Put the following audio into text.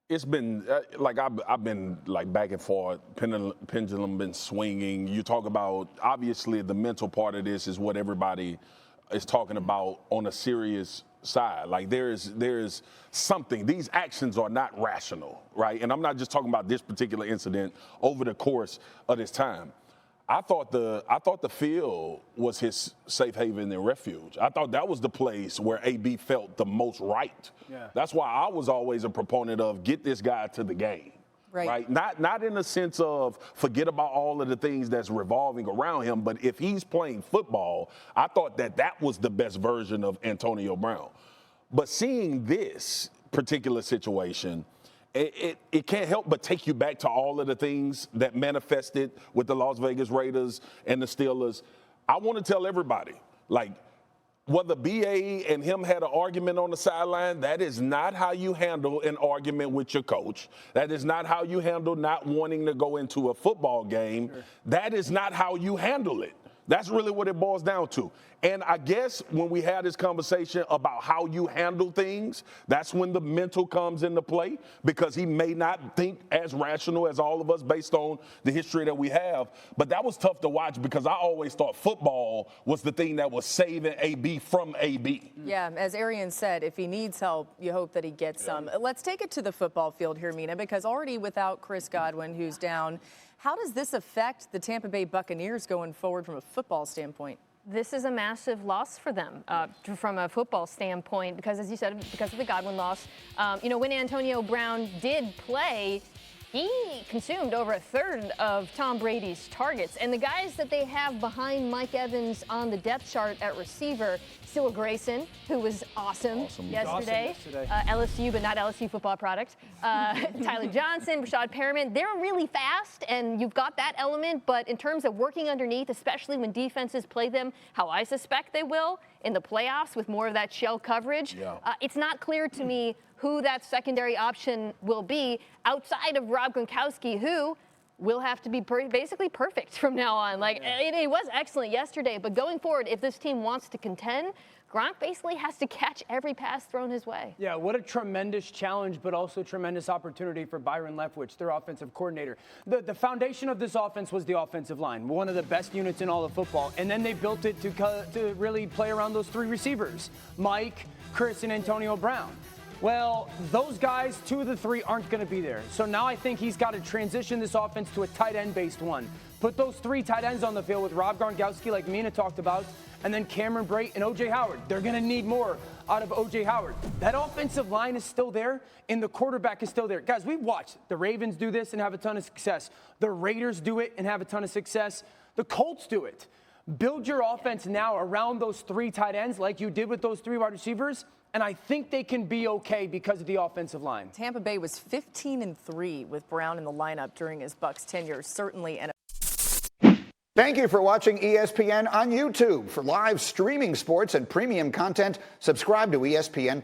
It's been like I've been like back and forth, pendulum been swinging. You talk about obviously the mental part of this is what everybody is talking about on a serious side. Like there's something. These actions are not rational, right? And I'm not just talking about this particular incident over the course of this time. I thought the field was his safe haven and refuge. I thought that was the place where AB felt the most right. Yeah. That's why I was always a proponent of get this guy to the game. Right. Not in the sense of forget about all of the things that's revolving around him, but if he's playing football, I thought that was the best version of Antonio Brown. But seeing this particular situation, it can't help but take you back to all of the things that manifested with the Las Vegas Raiders and the Steelers. I want to tell everybody, like, whether BA and him had an argument on the sideline, that is not how you handle an argument with your coach. That is not how you handle not wanting to go into a football game. Sure. That is not how you handle it. That's really what it boils down to. And I guess when we had this conversation about how you handle things, that's when the mental comes into play, because he may not think as rational as all of us based on the history that we have. But that was tough to watch because I always thought football was the thing that was saving AB from AB. Yeah, as Arian said, if he needs help, you hope that he gets some. Let's take it to the football field here, Mina, because already without Chris Godwin, who's down, how does this affect the Tampa Bay Buccaneers going forward from a football standpoint? This is a massive loss for them from a football standpoint because, as you said, because of the Godwin loss. When Antonio Brown did play, he consumed over a third of Tom Brady's targets. And the guys that they have behind Mike Evans on the depth chart at receiver, Steele Grayson, who was awesome yesterday. LSU, but not LSU football product. Tyler Johnson, Rashad Perriman, they're really fast, and you've got that element. But in terms of working underneath, especially when defenses play them, how I suspect they will in the playoffs with more of that shell coverage, it's not clear to me who that secondary option will be outside of Rob Gronkowski, who will have to be basically perfect from now on. It was excellent yesterday, but going forward, if this team wants to contend, Gronk basically has to catch every pass thrown his way. Yeah, what a tremendous challenge, but also tremendous opportunity for Byron Leftwich, their offensive coordinator. The foundation of this offense was the offensive line, one of the best units in all of football. And then they built it to really play around those three receivers, Mike, Chris, and Antonio Brown. Well, those guys, 2 of the 3 aren't going to be there. So now I think he's got to transition this offense to a tight end-based one. Put those 3 tight ends on the field with Rob Gronkowski, like Mina talked about, and then Cameron Brate and O.J. Howard. They're going to need more out of O.J. Howard. That offensive line is still there, and the quarterback is still there. Guys, we've watched the Ravens do this and have a ton of success. The Raiders do it and have a ton of success. The Colts do it. Build your offense now around those 3 tight ends like you did with those 3 wide receivers, and I think they can be okay because of the offensive line. Tampa Bay was 15-3 with Brown in the lineup during his Bucs tenure, certainly. Thank you for watching ESPN on YouTube. For live streaming sports and premium content, subscribe to ESPN+.